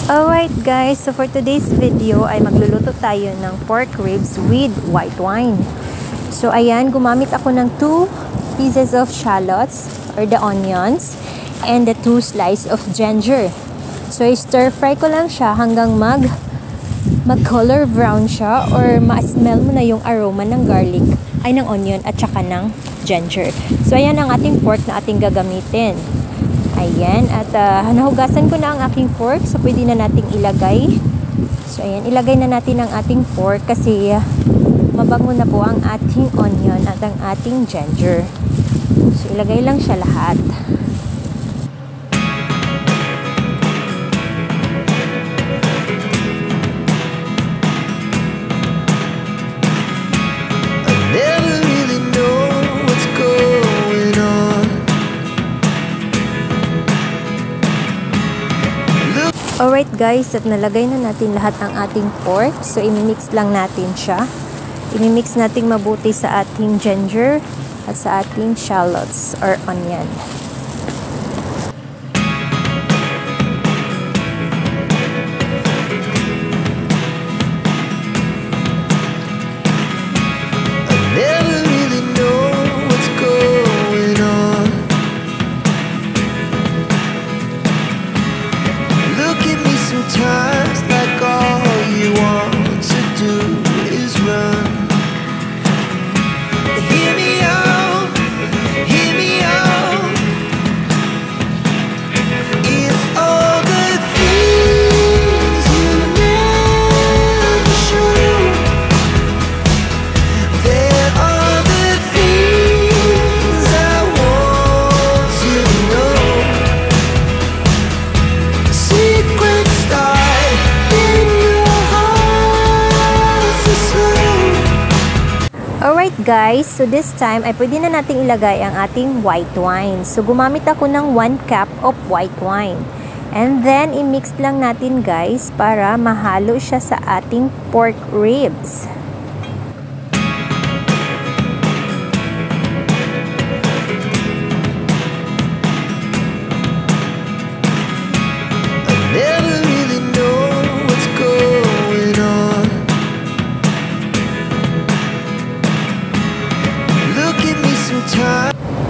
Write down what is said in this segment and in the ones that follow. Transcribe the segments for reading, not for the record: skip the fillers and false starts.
Alright guys, so for today's video ay magluluto tayo ng pork ribs with white wine. So ayan, gumamit ako ng 2 pieces of shallots or the onions and the 2 slices of ginger. So stir fry ko lang siya hanggang mag-color brown siya or ma-smell mo na yung aroma ng garlic, ay ng onion at saka ng ginger. So ayan ang ating pork na ating gagamitin. Ayan, at nahugasan ko na ang aking pork, so pwede na nating ilagay. So ayan, ilagay na natin ang ating pork kasi mabango na po ang ating onion at ang ating ginger. So ilagay lang siya lahat. Alright guys, at nalagay na natin lahat ng ating pork. So imimix lang natin siya. Imimix natin mabuti sa ating ginger at sa ating shallots or onion. Sometimes like all you want to do is run. Hear me out, hear me out. It's all the things you never show. There are the things I want to know. Secrets Alright guys, so this time ay pwede na nating ilagay ang ating white wine. So gumamit ako ng 1 cup of white wine. And then i-mix lang natin guys para mahalo siya sa ating pork ribs.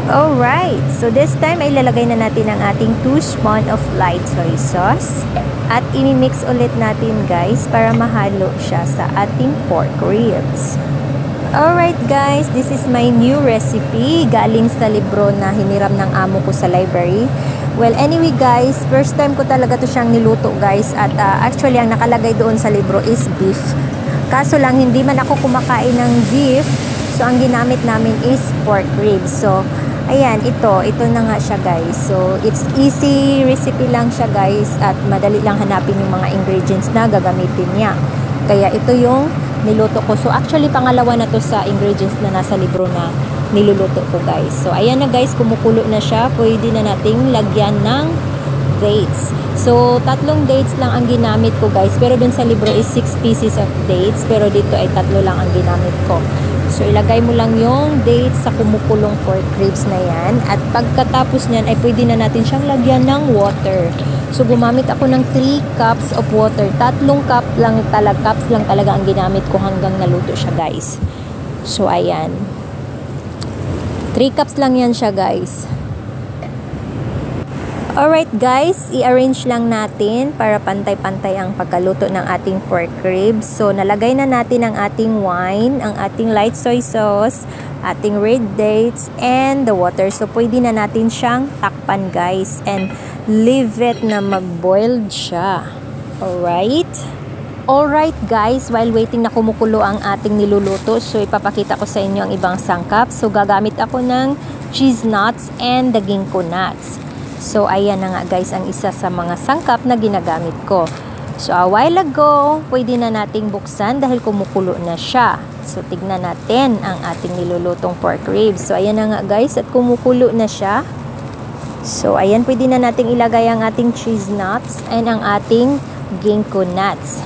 Alright, so this time ay lalagay na natin ang ating 2 spoon of light soy sauce at imimix ulit natin guys para mahalo siya sa ating pork ribs. Alright guys, this is my new recipe galing sa libro na hiniram ng amo ko sa library. Well anyway guys, first time ko talaga to siyang niluto guys at actually ang nakalagay doon sa libro is beef. Kaso lang hindi man ako kumakain ng beef, so ang ginamit namin is pork ribs. So ayan, ito na nga siya guys. So, it's easy recipe lang siya guys at madali lang hanapin yung mga ingredients na gagamitin niya. Kaya ito yung niluto ko. So, actually pangalawa na to sa ingredients na nasa libro na niluluto ko guys. So, ayan na guys, kumukulo na siya. Pwede na nating lagyan ng dates. So, 3 dates lang ang ginamit ko guys. Pero dun sa libro is 6 pieces of dates. Pero dito ay 3 lang ang ginamit ko. So, ilagay mo lang yung dates sa kumukulong pork ribs na yan. At pagkatapos nyan, ay pwede na natin siyang lagyan ng water. So, gumamit ako ng 3 cups of water. 3 cups lang talaga ang ginamit ko hanggang naluto siya, guys. So, ayan. 3 cups lang yan siya, guys. Alright guys, i-arrange lang natin para pantay-pantay ang pagkaluto ng ating pork ribs. So, nalagay na natin ang ating wine, ang ating light soy sauce, ating red dates, and the water. So, pwede na natin siyang takpan guys and leave it na mag-boiled siya. Alright? Alright guys, while waiting na kumukulo ang ating niluluto, so ipapakita ko sa inyo ang ibang sangkap. So, gagamit ako ng cheese nuts and the ginkgo nuts. So, ayan na nga guys ang isa sa mga sangkap na ginagamit ko. So, a while ago, pwede na nating buksan dahil kumukulo na siya. So, tignan natin ang ating nilulutong pork ribs. So, ayan na nga guys at kumukulo na siya. So, ayan, pwede na nating ilagay ang ating cheese nuts and ang ating ginkgo nuts.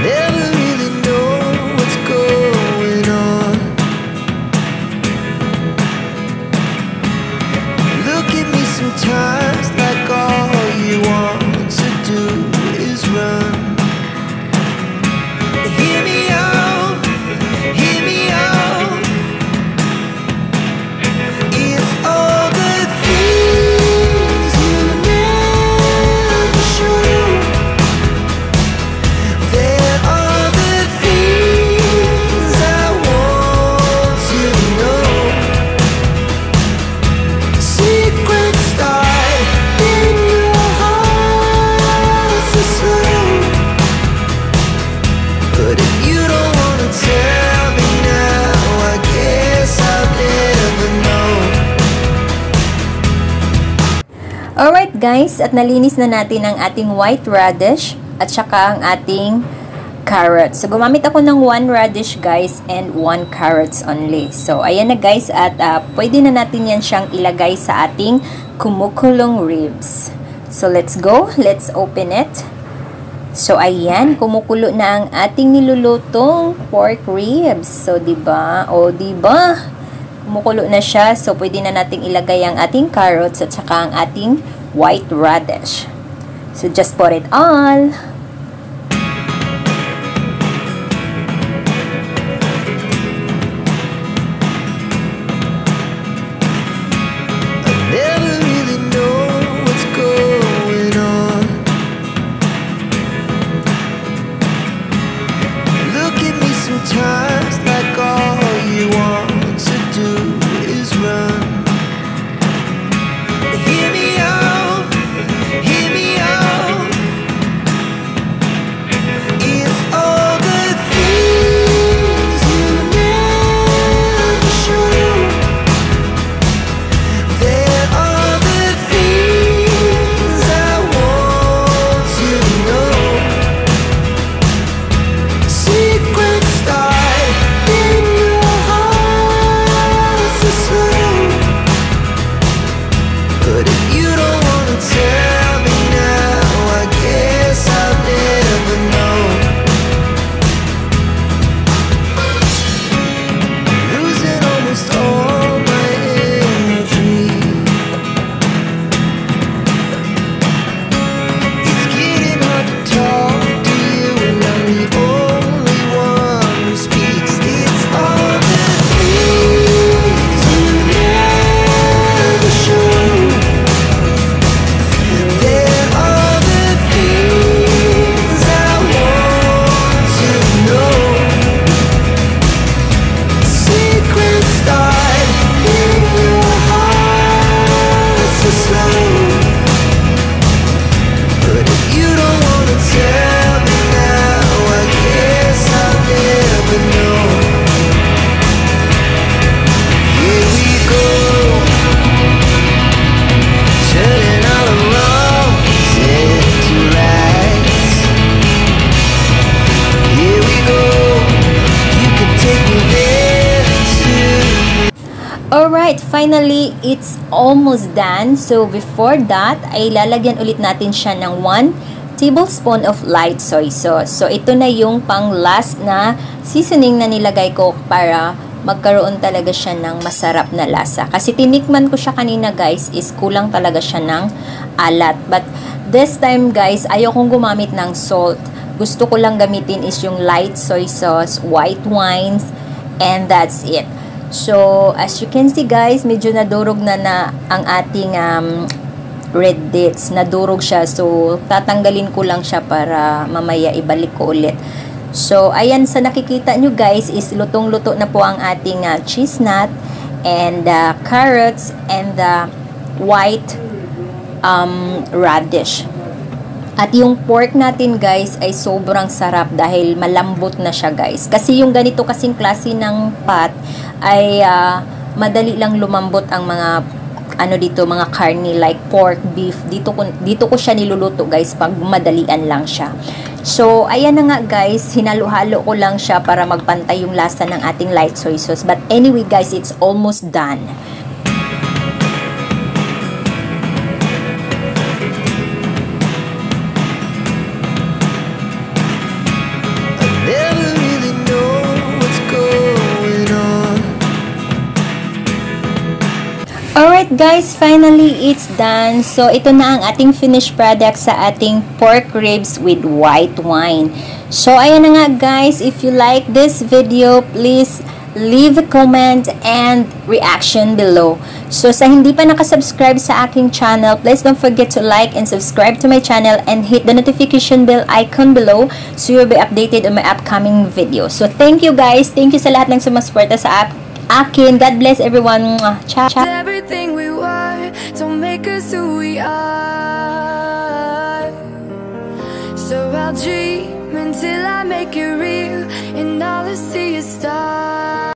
Never really know what's going on. But if you don't wanna tell me now, I guess I'll never know. Alright guys, at nalinis na natin ang ating white radish at saka ang ating carrots. So gumamit ako ng 1 radish guys and 1 carrots only. So ayan na guys, at pwede na natin yan siyang ilagay sa ating kumukulong ribs. So let's go, let's open it. So ayan, kumukulo na ang ating nilulutong pork ribs. So diba? O diba? Kumukulo na siya. So pwede na nating ilagay ang ating carrots at saka ang ating white radish. So just put it all. Never really know what's going on. Look at me sometimes like all you want to do is run. Hear me out, hear me out. It's all the things you never show. There are the things I want to know. Secrets start in your heart so slow. But if you don't wanna tell me now, I guess I'll never know. Losing almost all my energy. It's getting hard to talk to you, and I'm the only one who speaks. It's all the things you never show. There are the things I want to know. Secrets start in your heart so slow. But if you don't wanna tell me now, I guess I'll never know. Here we go, turning all the wrongs into rights. Here we go, you can take me there too. Alright, finally, it's almost done. So, before that, ay lalagyan ulit natin siya ng 1 tablespoon of light soy sauce. So, ito na yung pang last na seasoning na nilagay ko para magkaroon talaga siya ng masarap na lasa. Kasi tinikman ko siya kanina guys, is kulang talaga siya ng alat. But, this time guys, ayokong gumamit ng salt. Gusto ko lang gamitin is yung light soy sauce, white wines, and that's it. So, as you can see guys, medyo nadurog na ang ating red dates. Nadurog siya. So, tatanggalin ko lang siya para mamaya ibalik ko ulit. So, ayan sa nakikita nyo guys is lutong-luto na po ang ating cheese nut and carrots and the white radish. At yung pork natin guys ay sobrang sarap dahil malambot na siya guys. Kasi yung ganito kasing klase ng pat ay madali lang lumambot ang mga mga karne like pork, beef. Dito ko siya niluluto guys pag madalian lang siya. So ayan na nga guys, hinalo-halo ko lang siya para magpantay yung lasa ng ating light soy sauce. But anyway guys, it's almost done. Never really know what's going on. Alright guys, finally it's done. So ito na ang ating finished product sa ating pork ribs with white wine. So ayan na nga guys, if you like this video, please leave a comment and reaction below. So sa hindi pa nakasubscribe sa aking channel, please don't forget to like and subscribe to my channel and hit the notification bell icon below so you'll be updated on my upcoming videos. So thank you guys, thank you sa lahat ng sumusuporta sa akin. God bless everyone. Ciao. Everything we were don't make us who we are. So I'll dream and until I make it real, and all I see is stars.